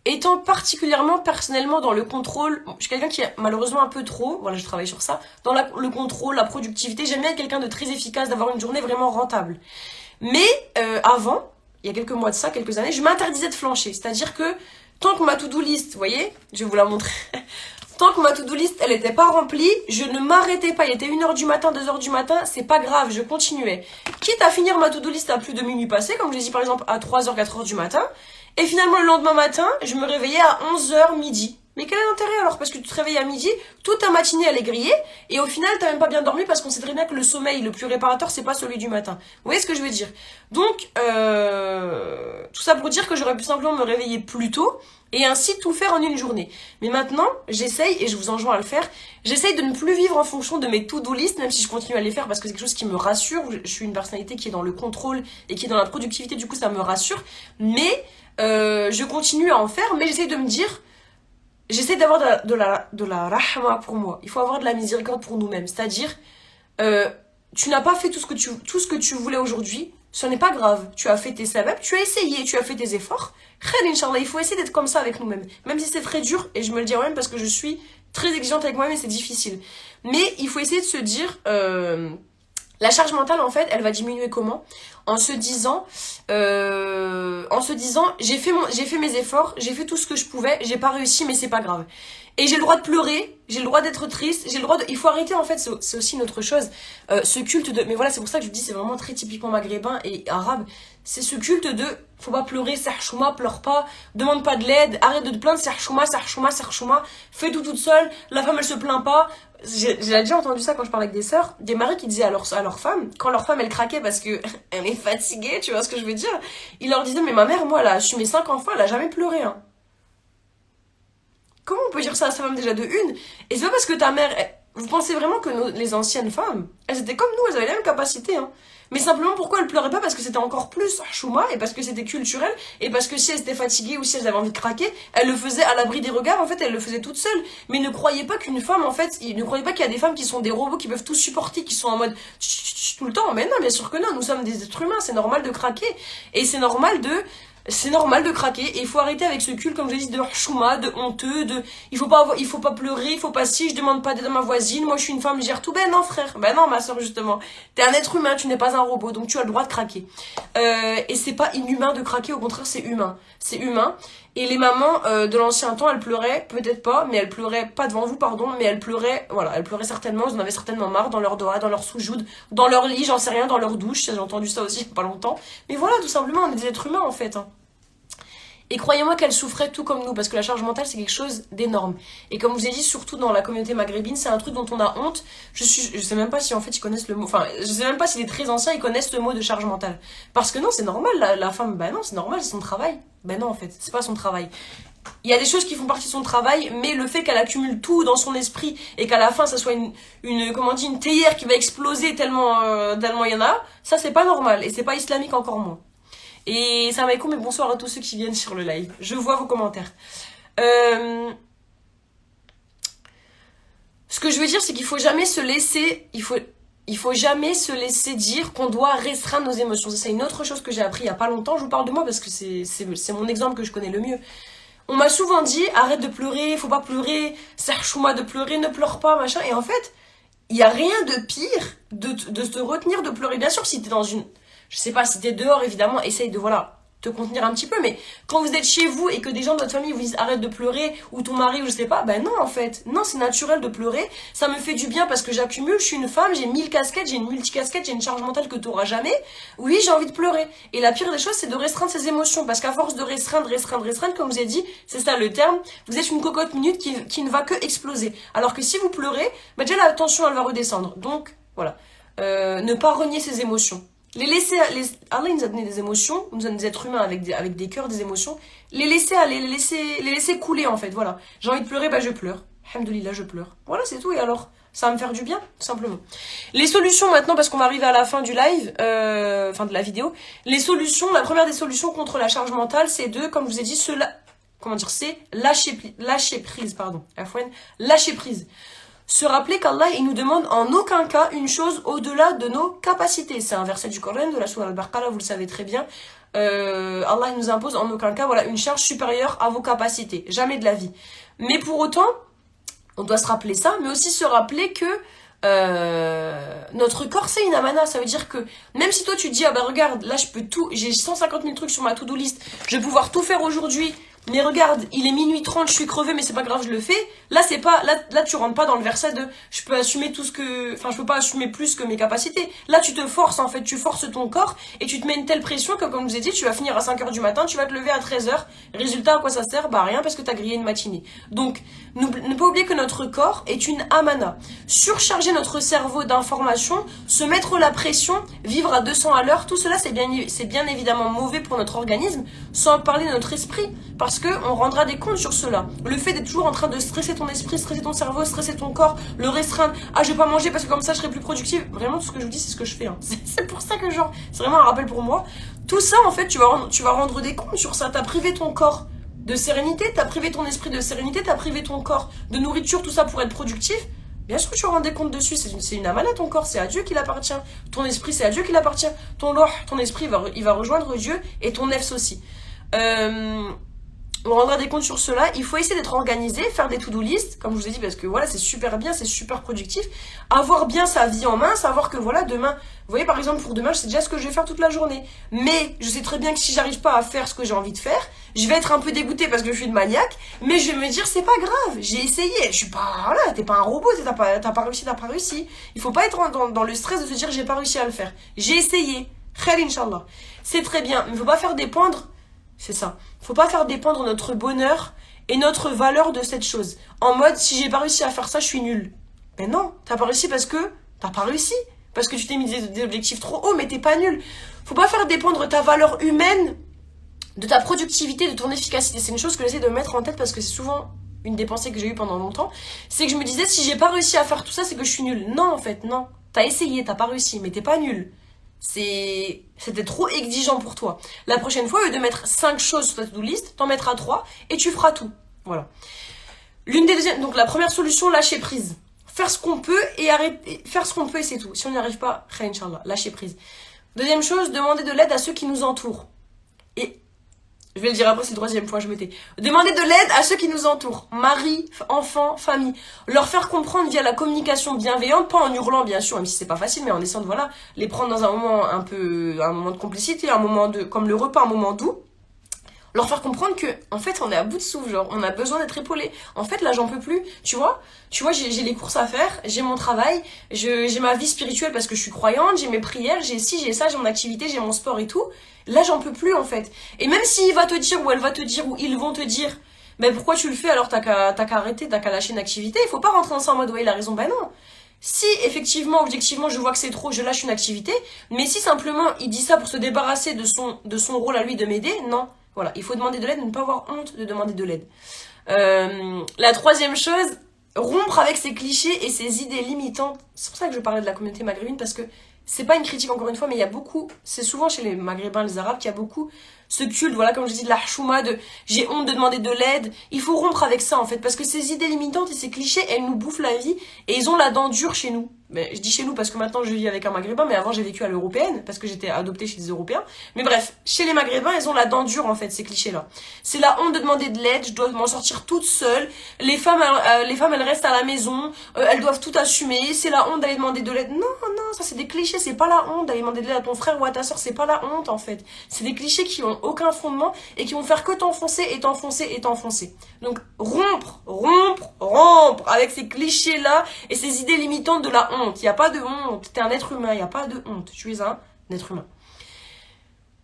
étant particulièrement personnellement dans le contrôle, je suis quelqu'un qui est malheureusement un peu trop, voilà je travaille sur ça, dans le contrôle, la productivité, j'aime bien être quelqu'un de très efficace, d'avoir une journée vraiment rentable. Mais avant, il y a quelques mois de ça, quelques années, je m'interdisais de flancher, c'est-à-dire que tant que ma to-do list, vous voyez, je vais vous la montrer, tant que ma to-do list, elle était pas remplie, je ne m'arrêtais pas, il était 1h du matin, 2h du matin, c'est pas grave, je continuais. Quitte à finir ma to-do list à plus de minuit passé, comme je l'ai dit par exemple à 3h, 4h du matin, et finalement, le lendemain matin, je me réveillais à 11h midi. Mais quel est l'intérêt alors? Parce que tu te réveilles à midi, toute ta matinée elle est grillée, et au final t'as même pas bien dormi parce qu'on sait très bien que le sommeil le plus réparateur c'est pas celui du matin. Vous voyez ce que je veux dire? Donc, tout ça pour dire que j'aurais pu simplement me réveiller plus tôt, et ainsi tout faire en une journée. Mais maintenant, j'essaye, et je vous enjoins à le faire, j'essaye de ne plus vivre en fonction de mes to-do list, même si je continue à les faire parce que c'est quelque chose qui me rassure. Je suis une personnalité qui est dans le contrôle et qui est dans la productivité, du coup ça me rassure. Mais je continue à en faire, mais j'essaie de me dire, j'essaie d'avoir de la rahma pour moi. Il faut avoir de la miséricorde pour nous-mêmes. C'est-à-dire, tu n'as pas fait tout ce que tu voulais aujourd'hui, ce n'est pas grave. Tu as fait tes sabab, tu as essayé, tu as fait tes efforts. Khair, Inch'Allah, il faut essayer d'être comme ça avec nous-mêmes. Même si c'est très dur, et je me le dis moi-même parce que je suis très exigeante avec moi-même et c'est difficile. Mais il faut essayer de se dire... La charge mentale, en fait, elle va diminuer comment? En se disant, j'ai fait mes efforts, j'ai fait tout ce que je pouvais, j'ai pas réussi, mais c'est pas grave. Et j'ai le droit de pleurer, j'ai le droit d'être triste, j'ai le droit de... Il faut arrêter, en fait, c'est aussi une autre chose, ce culte de... Mais voilà, c'est pour ça que je vous dis, c'est vraiment très typiquement maghrébin et arabe. C'est ce culte de, faut pas pleurer, sarchouma, pleure pas, demande pas de l'aide, arrête de te plaindre, sarchouma, sarchouma, sarchouma, fais tout toute seule, la femme elle se plaint pas. J'ai déjà entendu ça quand je parlais avec des sœurs, des maris qui disaient à leur femme, quand leur femme elle craquait parce que elle est fatiguée, tu vois ce que je veux dire, ils leur disaient, mais ma mère, moi, elle a assumé 5 enfants, elle a jamais pleuré, hein. Comment on peut dire ça à sa femme déjà de une? Et c'est pas parce que ta mère... Vous pensez vraiment que les anciennes femmes, elles étaient comme nous, elles avaient la même capacité, hein. Mais simplement, pourquoi elles pleuraient pas? Parce que c'était encore plus chouma, et parce que c'était culturel, et parce que si elles étaient fatiguées ou si elles avaient envie de craquer, elles le faisaient à l'abri des regards, en fait, elles le faisaient toutes seules. Mais ne croyez pas qu'une femme, en fait, ne croyez pas qu'il y a des femmes qui sont des robots qui peuvent tout supporter, qui sont en mode tout le temps. Mais non, bien sûr que non, nous sommes des êtres humains, c'est normal de craquer. Et c'est normal de craquer et il faut arrêter avec ce culte, comme je dis, de chouma, de honteux, de il faut pas pleurer, il faut pas si, je demande pas d'aide à ma voisine, moi je suis une femme, je gère tout. Ben non frère, ben non ma soeur justement, t'es un être humain, tu n'es pas un robot, donc tu as le droit de craquer. Et c'est pas inhumain de craquer, au contraire c'est humain. C'est humain. Et les mamans de l'ancien temps, elles pleuraient, peut-être pas, mais elles pleuraient, pas devant vous pardon, mais elles pleuraient, voilà, elles pleuraient certainement, elles en avaient certainement marre dans leur doigt, dans leur sous-joude, dans leur lit, j'en sais rien, dans leur douche, j'ai entendu ça aussi il y a pas longtemps. Mais voilà, tout simplement, on est des êtres humains en fait, hein. Et croyez-moi qu'elle souffrait tout comme nous, parce que la charge mentale, c'est quelque chose d'énorme. Et comme je vous ai dit, surtout dans la communauté maghrébine, c'est un truc dont on a honte. Je sais même pas si en fait ils connaissent le mot, enfin, je sais même pas si les très anciens ils connaissent le mot de charge mentale. Parce que non, c'est normal, la femme, bah non, c'est normal, c'est son travail. Ben non, en fait, c'est pas son travail. Il y a des choses qui font partie de son travail, mais le fait qu'elle accumule tout dans son esprit et qu'à la fin ça soit comment on dit, une théière qui va exploser tellement il y en a, ça c'est pas normal et c'est pas islamique encore moins. Et salam alaikum et bonsoir à tous ceux qui viennent sur le live. Je vois vos commentaires. Ce que je veux dire, c'est qu'il faut jamais se laisser... Il faut jamais se laisser dire qu'on doit restreindre nos émotions. Ça, c'est une autre chose que j'ai appris il y a pas longtemps. Je vous parle de moi parce que c'est mon exemple que je connais le mieux. On m'a souvent dit, arrête de pleurer, faut pas pleurer, serre-chouma de pleurer, ne pleure pas, machin. Et en fait, il y a rien de pire de se retenir de pleurer. Bien sûr, si t'es dans une... Je sais pas, si t'es dehors, évidemment, essaye de, voilà, te contenir un petit peu, mais quand vous êtes chez vous et que des gens de votre famille vous disent arrête de pleurer, ou ton mari, ou je sais pas, ben non, en fait. Non, c'est naturel de pleurer. Ça me fait du bien parce que j'accumule, je suis une femme, j'ai 1000 casquettes, j'ai une multicasquette, j'ai une charge mentale que t'auras jamais. Oui, j'ai envie de pleurer. Et la pire des choses, c'est de restreindre ses émotions, parce qu'à force de restreindre, comme je vous ai dit, c'est ça le terme, vous êtes une cocotte minute qui ne va que exploser. Alors que si vous pleurez, ben déjà la tension, elle va redescendre. Donc, voilà. Ne pas renier ses émotions. Allah nous a donné des émotions, nous donne des êtres humains avec des cœurs, des émotions. Les laisser aller, les laisser couler en fait, voilà. J'ai envie de pleurer, bah je pleure. Alhamdoulilah, je pleure. Voilà, c'est tout, et alors ça va me faire du bien, tout simplement. Les solutions maintenant, parce qu'on va arriver à la fin du live, fin de la vidéo. Les solutions, la première des solutions contre la charge mentale, c'est comme je vous ai dit, c'est lâcher prise, pardon. Lâcher prise. Se rappeler qu'Allah, il nous demande en aucun cas une chose au-delà de nos capacités. C'est un verset du Coran, de la Sourate Al-Baqarah, vous le savez très bien. Allah, il nous impose en aucun cas, voilà, une charge supérieure à vos capacités. Jamais de la vie. Mais pour autant, on doit se rappeler ça, mais aussi se rappeler que notre corps, c'est une amana. Ça veut dire que même si toi tu te dis, ah bah regarde, là je peux tout, j'ai 150 000 trucs sur ma to-do list, je vais pouvoir tout faire aujourd'hui, mais regarde, il est minuit 30, je suis crevée, mais c'est pas grave, je le fais. Là, c'est pas, là, tu rentres pas dans le verset de, je peux assumer je peux pas assumer plus que mes capacités. Là, tu te forces, en fait, tu forces ton corps, et tu te mets une telle pression que, comme je vous ai dit, tu vas finir à 5h du matin, tu vas te lever à 13h. Résultat, à quoi ça sert? Bah, rien, parce que t'as grillé une matinée. Donc, ne pas oublier que notre corps est une amana. Surcharger notre cerveau d'informations, se mettre la pression, vivre à 200 à l'heure, tout cela, c'est bien évidemment mauvais pour notre organisme, sans parler de notre esprit. Parce qu'on rendra des comptes sur cela. Le fait d'être toujours en train de stresser ton esprit, stresser ton cerveau, stresser ton corps, le restreindre. Ah, je vais pas manger parce que comme ça je serai plus productive. Vraiment, tout ce que je vous dis, c'est ce que je fais. Hein. C'est pour ça que c'est vraiment un rappel pour moi. Tout ça, en fait, tu vas rendre des comptes sur ça. T'as privé ton corps de sérénité, t'as privé ton esprit de sérénité, t'as privé ton corps de nourriture, tout ça pour être productif. Bien sûr que tu vas rendre des comptes dessus. C'est une amana, ton corps, c'est à Dieu qu'il appartient. Ton esprit, c'est à Dieu qu'il appartient. Ton esprit, il va rejoindre Dieu et ton nefs aussi. on rendra des comptes sur cela. Il faut essayer d'être organisé, faire des to-do list, comme je vous ai dit, parce que voilà, c'est super bien, c'est super productif. Avoir bien sa vie en main, savoir que voilà, demain, vous voyez par exemple pour demain, je sais déjà ce que je vais faire toute la journée. Mais je sais très bien que si j'arrive pas à faire ce que j'ai envie de faire, je vais être un peu dégoûtée parce que je suis une maniaque, mais je vais me dire c'est pas grave, j'ai essayé, je suis pas, voilà, t'es pas un robot, t'as pas réussi, t'as pas réussi. Il faut pas être dans le stress de se dire j'ai pas réussi à le faire. J'ai essayé, khair Inch'Allah. C'est très bien, mais il faut pas faire dépendre. C'est ça. Faut pas faire dépendre notre bonheur et notre valeur de cette chose. En mode, si j'ai pas réussi à faire ça, je suis nulle. Mais non, t'as pas réussi parce que t'as pas réussi. Parce que tu t'es mis des objectifs trop hauts, mais t'es pas nul. Faut pas faire dépendre ta valeur humaine de ta productivité, de ton efficacité. C'est une chose que j'essaie de mettre en tête parce que c'est souvent une des pensées que j'ai eues pendant longtemps. C'est que je me disais, si j'ai pas réussi à faire tout ça, c'est que je suis nulle. Non, en fait, non. T'as essayé, t'as pas réussi, mais t'es pas nul. C'était trop exigeant pour toi. La prochaine fois, au lieu de mettre 5 choses sur ta to-do list, t'en mettras 3 et tu feras tout. Voilà. Donc la première solution, lâcher prise. Faire ce qu'on peut et arrêter. Faire ce qu'on peut et c'est tout. Si on n'y arrive pas, khair Inch'Allah, lâcher prise. Deuxième chose, demander de l'aide à ceux qui nous entourent. Et je vais le dire après, c'est le troisième point, je mettais. Demander de l'aide à ceux qui nous entourent. Mari, enfants, famille. Leur faire comprendre via la communication bienveillante, pas en hurlant bien sûr, même si c'est pas facile, mais en essayant de, voilà, les prendre dans un moment un moment de complicité, un moment comme le repas, un moment doux. Leur faire comprendre que, en fait, on est à bout de souffle, genre, on a besoin d'être épaulé. En fait, là, j'en peux plus. Tu vois, j'ai les courses à faire, j'ai mon travail, j'ai ma vie spirituelle parce que je suis croyante, j'ai mes prières, j'ai ci, j'ai ça, j'ai mon activité, j'ai mon sport et tout. Là, j'en peux plus, en fait. Et même s'il va te dire, ou elle va te dire, ou ils vont te dire, ben, pourquoi tu le fais alors t'as qu'à arrêter, t'as qu'à lâcher une activité, il faut pas rentrer dans ça en mode, ouais, il a raison, ben non. Si, effectivement, objectivement, je vois que c'est trop, je lâche une activité, mais si simplement, il dit ça pour se débarrasser de son rôle à lui de m'aider, non. Voilà, il faut demander de l'aide, ne pas avoir honte de demander de l'aide. La troisième chose, rompre avec ces clichés et ces idées limitantes. C'est pour ça que je parlais de la communauté maghrébine, parce que c'est pas une critique encore une fois, mais il y a beaucoup, c'est souvent chez les maghrébins, les arabes, qu'il y a beaucoup ce culte, voilà, comme je dis, de la chouma, de j'ai honte de demander de l'aide. Il faut rompre avec ça, en fait, parce que ces idées limitantes et ces clichés, elles nous bouffent la vie et ils ont la dent dure chez nous. Mais je dis chez nous parce que maintenant je vis avec un maghrébin, mais avant j'ai vécu à l'européenne, parce que j'étais adoptée chez des européens. Mais bref, chez les maghrébins, ils ont la dent dure, en fait, ces clichés-là. C'est la honte de demander de l'aide, je dois m'en sortir toute seule. Les femmes, elles restent à la maison, elles doivent tout assumer. C'est la honte d'aller demander de l'aide. Non, non, ça c'est des clichés, c'est pas la honte d'aller demander de l'aide à ton frère ou à ta soeur, c'est pas la honte, en fait. C'est des clichés qui ont aucun fondement et qui vont faire que t'enfoncer et t'enfoncer et t'enfoncer. Donc, rompre avec ces clichés-là et ces idées limitantes de la honte. Il n'y a pas de honte. T'es un être humain, il n'y a pas de honte. Tu es un être humain.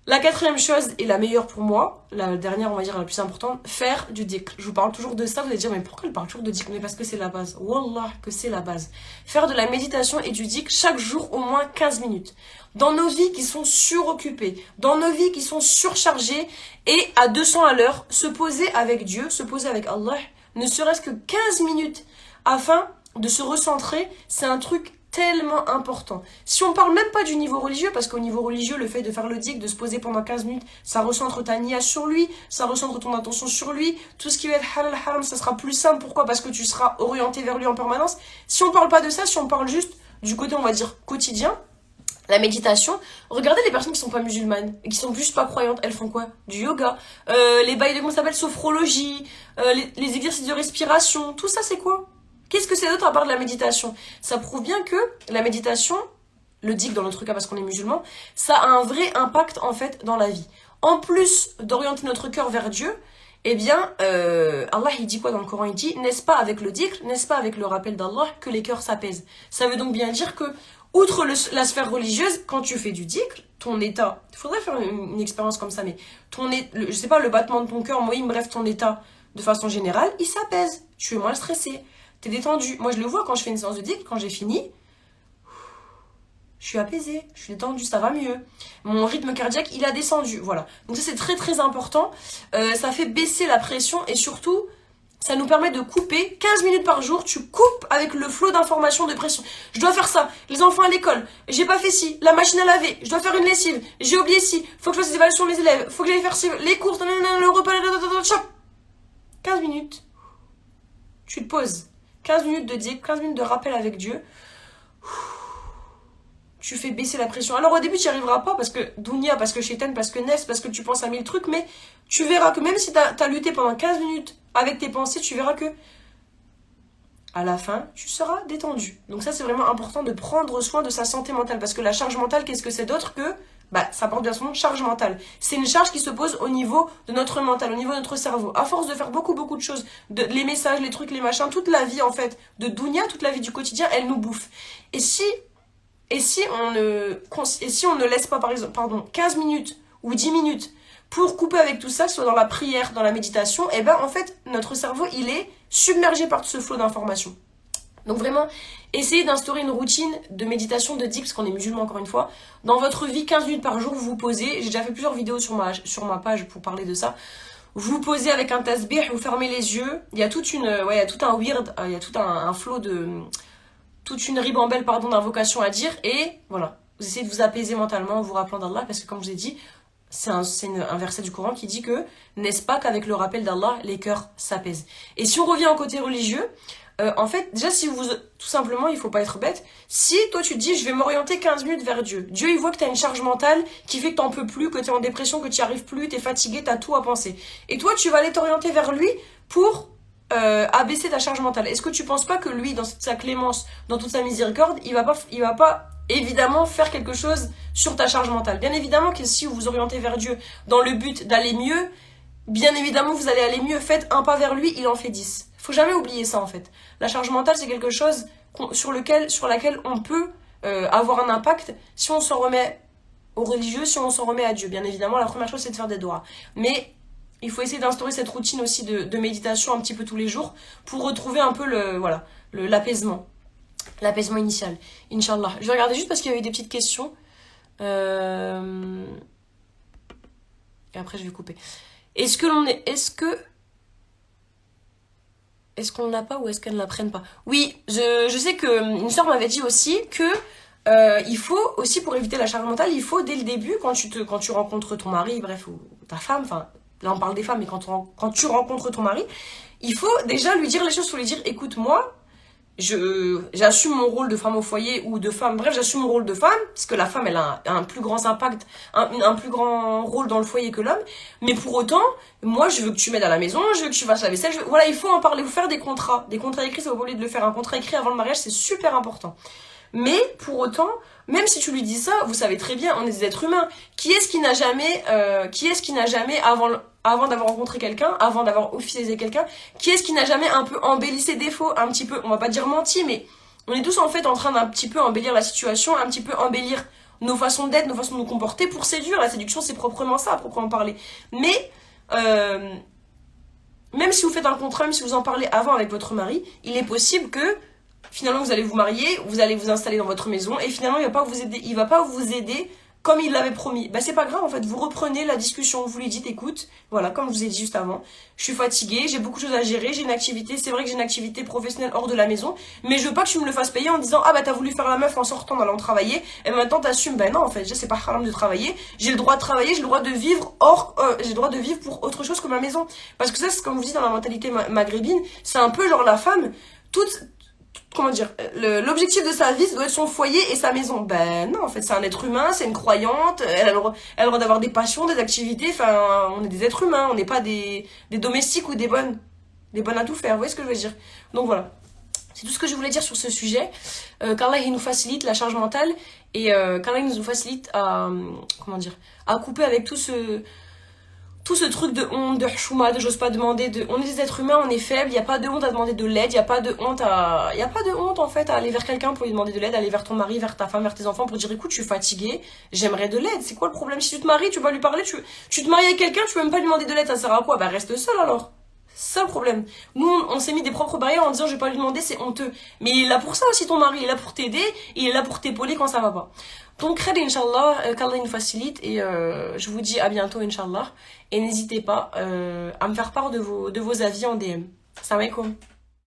La quatrième chose, et la meilleure pour moi, la dernière, on va dire la plus importante, faire du dhikr. Je vous parle toujours de ça, vous allez dire, mais pourquoi elle parle toujours de dhikr? Mais parce que c'est la base. Wallah, que c'est la base. Faire de la méditation et du dhikr chaque jour au moins 15 minutes. Dans nos vies qui sont suroccupées, dans nos vies qui sont surchargées, et à 200 à l'heure, se poser avec Dieu, se poser avec Allah, ne serait-ce que 15 minutes, afin de se recentrer, c'est un truc tellement important. Si on parle même pas du niveau religieux, parce qu'au niveau religieux, le fait de faire le dhikr, de se poser pendant 15 minutes, ça recentre ta niya sur lui, ça recentre ton attention sur lui, tout ce qui va être halal haram, ça sera plus simple. Pourquoi? Parce que tu seras orienté vers lui en permanence. Si on parle pas de ça, si on parle juste du côté, on va dire, quotidien, la méditation, regardez les personnes qui sont pas musulmanes et qui sont juste pas croyantes, elles font quoi? Du yoga, les bails de, comment ça s'appelle, sophrologie, les exercices de respiration, tout ça c'est quoi? Qu'est-ce que c'est d'autre à part de la méditation? Ça prouve bien que la méditation, le dhikr dans notre cas parce qu'on est musulman, ça a un vrai impact en fait dans la vie. En plus d'orienter notre cœur vers Dieu, eh bien, Allah il dit quoi dans le Coran? Il dit, n'est-ce pas avec le dhikr, n'est-ce pas avec le rappel d'Allah que les cœurs s'apaisent? Ça veut donc bien dire que, outre la sphère religieuse, quand tu fais du dhikr, ton état, il faudrait faire une expérience comme ça, mais je sais pas, le battement de ton cœur, moi, bref, ton état, de façon générale, il s'apaise. Tu es moins stressé. T'es détendu. Moi, je le vois quand je fais une séance de dhikr, quand j'ai fini, je suis apaisée, je suis détendue, ça va mieux. Mon rythme cardiaque, il a descendu. Voilà. Donc ça, c'est très très important. Ça fait baisser la pression et surtout, ça nous permet de couper 15 minutes par jour. Tu coupes avec le flot d'informations de pression. Je dois faire ça. Les enfants à l'école. J'ai pas fait ci. La machine à laver. Je dois faire une lessive. J'ai oublié ci. Faut que je fasse des évaluations de mes élèves. Faut que j'aille faire les courses. Le repas. 15 minutes. Tu te poses. 15 minutes de dhikr, 15 minutes de rappel avec Dieu. tu fais baisser la pression. Alors au début tu n'y arriveras pas parce que Dunya, parce que Shaitan, parce que Nefs, parce que tu penses à 1000 trucs, mais tu verras que même si t'as lutté pendant 15 minutes avec tes pensées, tu verras que à la fin, tu seras détendu. Donc ça, c'est vraiment important de prendre soin de sa santé mentale. Parce que la charge mentale, qu'est-ce que c'est d'autre que... Bah, ça porte bien son nom, charge mentale. C'est une charge qui se pose au niveau de notre mental, au niveau de notre cerveau. À force de faire beaucoup de choses, les messages, les trucs, les machins, toute la vie, en fait, de Dunya, toute la vie du quotidien, elle nous bouffe. Et si on ne laisse pas, par exemple, 15 minutes ou 10 minutes pour couper avec tout ça, que ce soit dans la prière, dans la méditation, et ben en fait, notre cerveau, il est submergé par ce flot d'informations. Donc vraiment, essayez d'instaurer une routine de méditation, de dhikr, parce qu'on est musulman encore une fois. Dans votre vie, 15 minutes par jour, vous vous posez. J'ai déjà fait plusieurs vidéos sur ma page pour parler de ça. Vous vous posez avec un tasbih, vous fermez les yeux. Il y a tout un weird, il y a tout un flot toute une ribambelle, d'invocations à dire. Et voilà, vous essayez de vous apaiser mentalement en vous rappelant d'Allah, parce que comme je vous ai dit, c'est un verset du Coran qui dit que, n'est-ce pas qu'avec le rappel d'Allah, les cœurs s'apaisent. Et si on revient au côté religieux, en fait, déjà, tout simplement, il faut pas être bête. Si toi tu te dis, je vais m'orienter 15 minutes vers Dieu. Dieu, il voit que tu as une charge mentale qui fait que t'en peux plus, que tu es en dépression, que tu n'y arrives plus, tu es fatigué, tu as tout à penser. Et toi, tu vas aller t'orienter vers lui pour abaisser ta charge mentale. Est-ce que tu penses pas que lui, dans toute sa clémence, dans toute sa miséricorde, il va pas évidemment faire quelque chose sur ta charge mentale? Bien évidemment que si vous vous orientez vers Dieu dans le but d'aller mieux, bien évidemment vous allez aller mieux. Faites un pas vers lui, il en fait 10. Faut jamais oublier ça en fait. La charge mentale, c'est quelque chose sur laquelle on peut avoir un impact si on s'en remet aux religieux, si on s'en remet à Dieu. Bien évidemment, la première chose, c'est de faire des doigts. Mais il faut essayer d'instaurer cette routine aussi de méditation un petit peu tous les jours pour retrouver un peu l'apaisement. L'apaisement initial. Inch'Allah. Je vais regarder juste parce qu'il y a eu des petites questions. Et après, je vais couper. Est-ce qu'on n'a pas ou est-ce qu'elles ne l'apprennent pas? Oui, je sais qu'une soeur m'avait dit aussi que il faut aussi, pour éviter la charge mentale, il faut dès le début, quand tu rencontres ton mari, bref, ou ta femme, enfin, là on parle des femmes, mais quand tu rencontres ton mari, il faut déjà lui dire les choses, il faut lui dire, écoute, moi, j'assume mon rôle de femme au foyer ou de femme, bref, j'assume mon rôle de femme, parce que la femme, elle a un plus grand impact, un plus grand rôle dans le foyer que l'homme, mais pour autant, moi, je veux que tu m'aides à la maison, je veux que tu fasses la vaisselle, voilà, il faut en parler, vous faire des contrats écrits, ça va pas oublier de le faire, un contrat écrit avant le mariage, c'est super important. Mais, pour autant, même si tu lui dis ça, vous savez très bien, on est des êtres humains. Qui est-ce qui n'a jamais, avant d'avoir rencontré quelqu'un, avant d'avoir officialisé quelqu'un, qui est-ce qui n'a jamais un peu embelli ses défauts, un petit peu, on va pas dire menti, mais on est tous en fait en train d'un petit peu embellir la situation, un petit peu embellir nos façons d'être, nos façons de nous comporter pour séduire. La séduction, c'est proprement ça, à proprement parler. Mais, même si vous faites un contrat, même si vous en parlez avant avec votre mari, il est possible que finalement vous allez vous marier, vous allez vous installer dans votre maison et finalement il va pas vous aider comme il l'avait promis. Bah c'est pas grave en fait, vous reprenez la discussion, vous lui dites écoute, voilà, comme je vous ai dit juste avant, je suis fatiguée, j'ai beaucoup de choses à gérer, j'ai une activité, c'est vrai que j'ai une activité professionnelle hors de la maison, mais je veux pas que tu me le fasses payer en disant ah bah t'as voulu faire la meuf en sortant en allant travailler et maintenant t'assumes. Ben non en fait, déjà c'est pas haram de travailler, j'ai le droit de travailler, j'ai le droit de vivre j'ai le droit de vivre pour autre chose que ma maison. Parce que ça c'est comme vous dites dans la mentalité maghrébine, c'est un peu genre la femme comment dire, l'objectif de sa vie, ça doit être son foyer et sa maison. Ben non, en fait, c'est un être humain, c'est une croyante, elle a le droit d'avoir des passions, des activités, enfin, on est des êtres humains, on n'est pas des domestiques ou des bonnes à tout faire, vous voyez ce que je veux dire? Donc voilà, c'est tout ce que je voulais dire sur ce sujet. Qu'Allah, il nous facilite la charge mentale et qu'Allah, il nous facilite à couper avec tout ce truc de honte, de chouma, de j'ose pas demander, on est des êtres humains, on est faibles, il n'y a pas de honte à demander de l'aide, il n'y a pas de honte en fait à aller vers quelqu'un pour lui demander de l'aide, aller vers ton mari, vers ta femme, vers tes enfants pour dire écoute, je suis fatiguée, j'aimerais de l'aide. C'est quoi le problème? Si tu te maries, tu vas lui parler, tu te maries avec quelqu'un, tu peux même pas lui demander de l'aide, ça sert à quoi? Bah reste seul alors. C'est ça le problème. Nous, on s'est mis des propres barrières en disant je vais pas lui demander, c'est honteux. Mais il est là pour ça aussi ton mari, il est là pour t'aider, il est là pour t'épauler quand ça va pas. Donc, khair, Inch'Allah, qu'Allah nous facilite et je vous dis à bientôt, Inch'Allah. Et n'hésitez pas à me faire part de vos avis en DM. Salam alaikum.